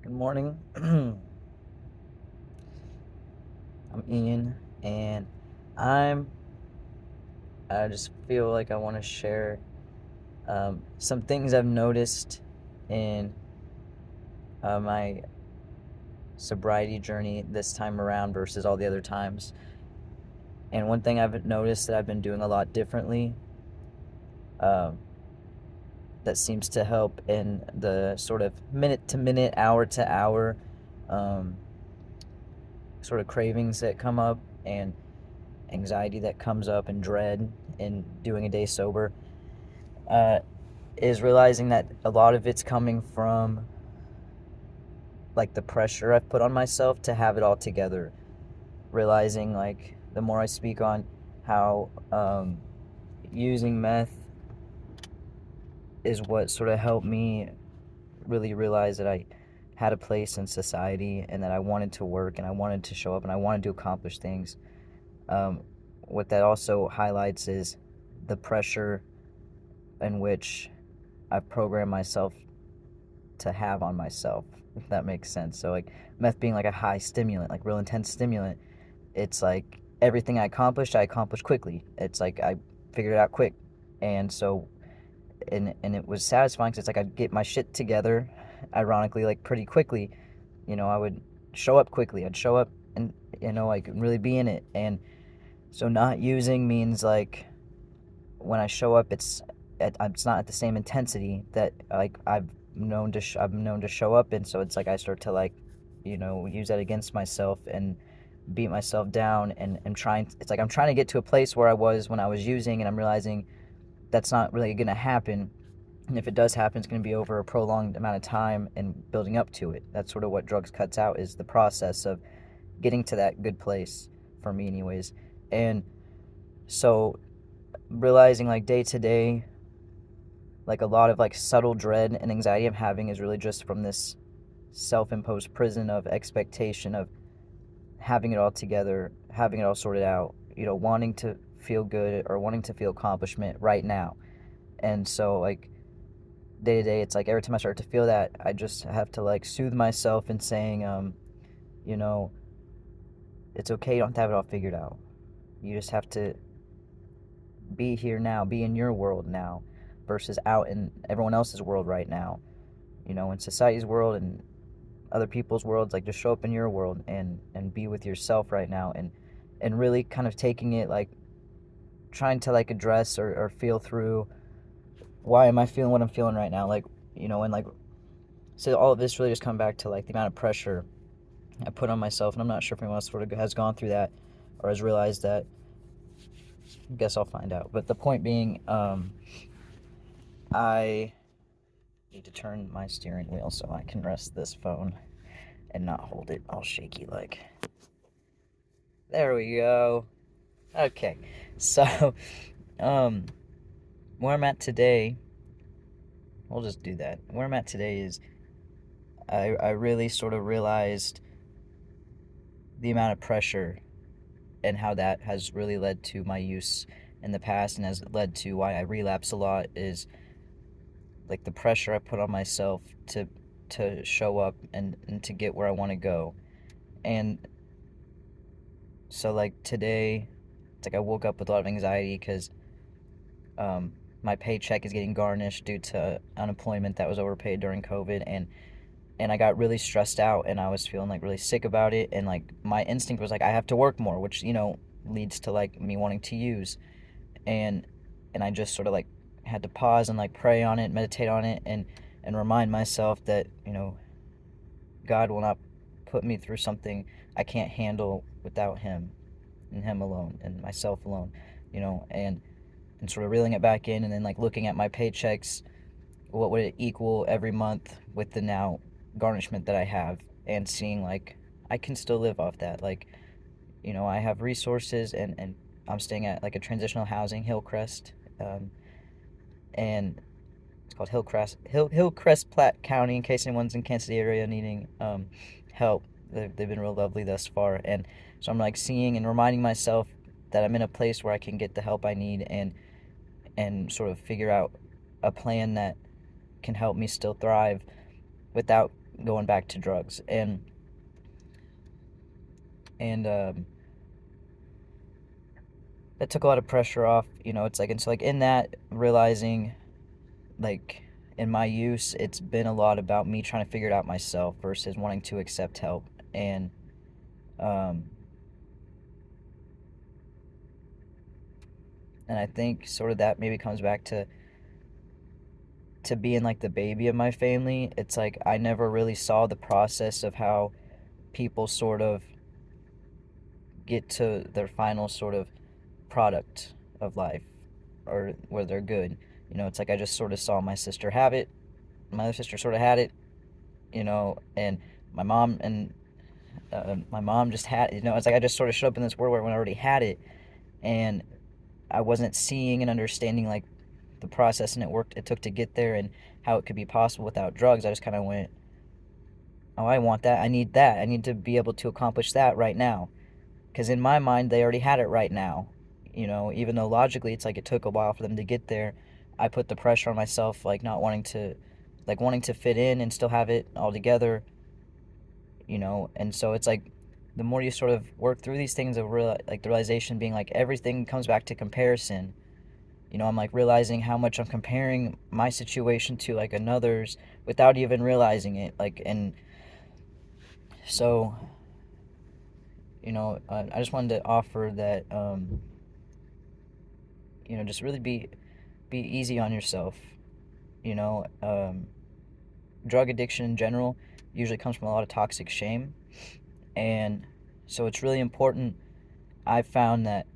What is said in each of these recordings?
Good morning. I'm Ian, and I'm. I just feel like I want to share some things I've noticed in my sobriety journey this time around versus all the other times. And one thing I've noticed that I've been doing a lot differently um, that seems to help in the sort of minute to minute, hour to hour um, sort of cravings that come up and anxiety that comes up and dread in doing a day sober uh, is realizing that a lot of it's coming from like the pressure I've put on myself to have it all together. Realizing like the more I speak on how using meth is what sort of helped me really realize that I had a place in society and that I wanted to work and I wanted to show up and I wanted to accomplish things. Um, what that also highlights is the pressure in which I've programmed myself to have on myself, if that makes sense. So like meth being like a high stimulant, like real intense stimulant, it's like everything I accomplished quickly. It's like I figured it out quick. And so and it was satisfying because it's like I'd get my shit together, ironically, like pretty quickly. I would show up quickly. I'd show up and like really be in it. And so not using means like when I show up, it's not at the same intensity that like I've known to show up in. So it's like I start to like, use that against myself and beat myself down and trying. It's like I'm trying to get to a place where I was when I was using, and I'm realizing that's not really gonna happen. And if it does happen, it's gonna be over a prolonged amount of time and building up to it. That's sort of what drugs cuts out is the process of getting to that good place for me, anyways. And so realizing like day to day like a lot of like subtle dread and anxiety I'm having is really just from this self-imposed prison of expectation of having it all together, having it all sorted out, wanting to feel good or wanting to feel accomplishment right now. And so like day to day, it's like every time I start to feel that, I just have to like soothe myself in saying, you know, it's okay. You don't have to have it all figured out. You just have to be here now, be in your world now versus out in everyone else's world right now. In society's world and other people's worlds, like just show up in your world and be with yourself right now and really kind of taking it like trying to like address or feel through why am I feeling what I'm feeling right now, like and like so all of this really just come back to like the amount of pressure I put on myself, and I'm not sure if anyone else sort of has gone through that or has realized that. I guess I'll find out, but the point being, I need to turn my steering wheel so I can rest this phone and not hold it all shaky like. There we go. Okay, so um, where I'm at today, we'll just do that. Where I'm at today is I really sort of realized the amount of pressure and how that has really led to my use in the past and has led to why I relapse a lot is like the pressure I put on myself to show up and to get where I want to go. And so like today, it's like I woke up with a lot of anxiety because um, my paycheck is getting garnished due to unemployment that was overpaid during COVID, and I got really stressed out and I was feeling like really sick about it, and like my instinct was like I have to work more, which leads to like me wanting to use, and I just sort of like had to pause and like pray on it, meditate on it, and remind myself that God will not put me through something I can't handle without Him and Him alone and myself alone, and sort of reeling it back in and then like looking at my paychecks, what would it equal every month with the now garnishment that I have, and seeing like I can still live off that. Like, I have resources, and I'm staying at like a transitional housing, Hillcrest, and it's called Hillcrest Platte County. In case anyone's in Kansas City area needing help, they've been real lovely thus far, and so I'm like seeing and reminding myself that I'm in a place where I can get the help I need and sort of figure out a plan that can help me still thrive without going back to drugs. And that took a lot of pressure off. It's like, and so like in that, realizing, like, in my use, it's been a lot about me trying to figure it out myself versus wanting to accept help. And um and I think sort of that maybe comes back to being like the baby of my family. It's like I never really saw the process of how people sort of get to their final sort of product of life, or where they're good. It's like I just sort of saw my sister have it, my other sister sort of had it, and my mom just had, it's like I just sort of showed up in this world where I already had it, and I wasn't seeing and understanding like the process and it took to get there, and how it could be possible without drugs. I just kind of went, oh, I want that. I need that. I need to be able to accomplish that right now. Because in my mind, they already had it right now. Even though logically it's like it took a while for them to get there, I put the pressure on myself, like not wanting to fit in and still have it all together. And so it's like the more you sort of work through these things, like the realization being like everything comes back to comparison. I'm like realizing how much I'm comparing my situation to like another's without even realizing it. Like, and so, I just wanted to offer that, just really be easy on yourself. You know, um, Drug addiction in general usually comes from a lot of toxic shame, and so it's really important. I've found that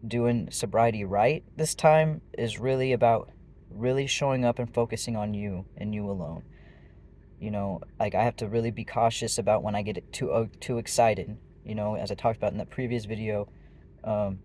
doing sobriety right this time is really about really showing up and focusing on you and you alone. Like I have to really be cautious about when I get too excited. As I talked about in that previous video, um,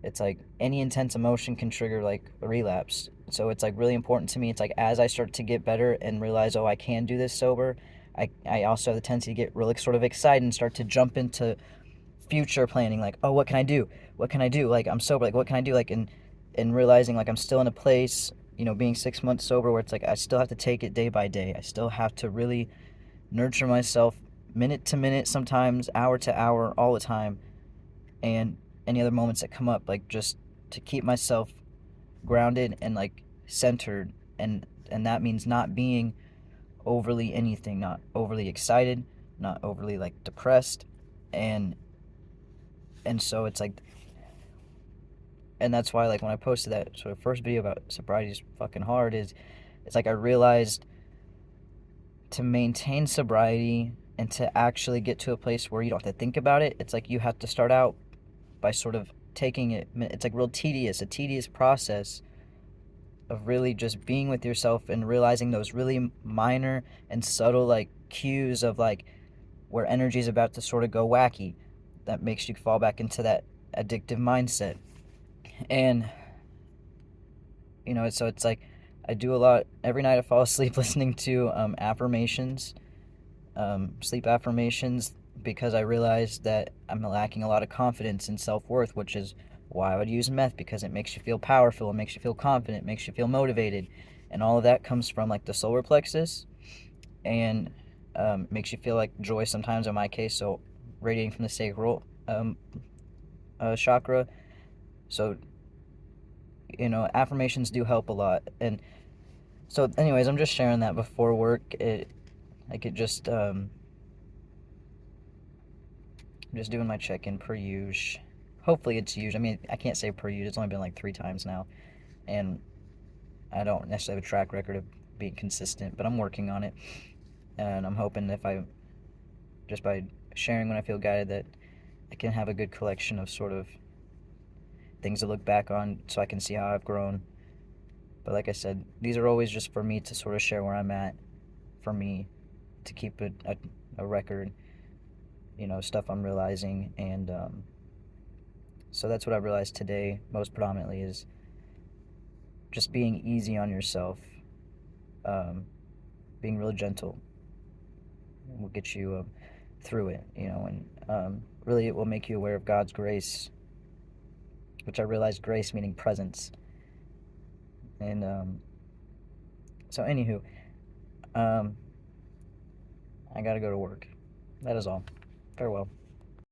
it's like any intense emotion can trigger like a relapse. So it's like really important to me. It's like as I start to get better and realize, oh, I can do this sober, I also have the tendency to get really sort of excited and start to jump into future planning, like, oh, what can I do? What can I do? Like, I'm sober, like, what can I do? Like, and realizing like I'm still in a place, being 6 months sober, where it's like I still have to take it day by day. I still have to really nurture myself minute to minute, sometimes hour to hour, all the time, and any other moments that come up, like just to keep myself grounded and like centered, and that means not being overly anything, not overly excited, not overly like depressed, and so it's like, and that's why like when I posted that sort of first video about sobriety is fucking hard, is it's like I realized to maintain sobriety and to actually get to a place where you don't have to think about it, it's like you have to start out by sort of taking it. It's like real tedious, a tedious process of really just being with yourself and realizing those really minor and subtle like cues of like where energy is about to sort of go wacky, that makes you fall back into that addictive mindset. And so it's like I do a lot every night. I fall asleep listening to affirmations, sleep affirmations, because I realized that I'm lacking a lot of confidence and self-worth, which is why I would use meth, because it makes you feel powerful, it makes you feel confident, it makes you feel motivated, and all of that comes from like the solar plexus, and makes you feel like joy sometimes in my case, so radiating from the sacral chakra. So affirmations do help a lot. And so anyways, I'm just sharing that before work. It just I'm just doing my check-in per usual. Hopefully it's usual. I mean, I can't say per usual. It's only been like 3 times now, and I don't necessarily have a track record of being consistent, but I'm working on it. And I'm hoping if I just by sharing when I feel guided, that I can have a good collection of sort of things to look back on, so I can see how I've grown. But like I said, these are always just for me to sort of share where I'm at, for me to keep a record, stuff I'm realizing. And so that's what I realized today, most predominantly, is just being easy on yourself, um, being real gentle will get you through it, and really it will make you aware of God's grace, which I realized grace meaning presence. And so, anywho, um, I gotta go to work. That is all. Farewell.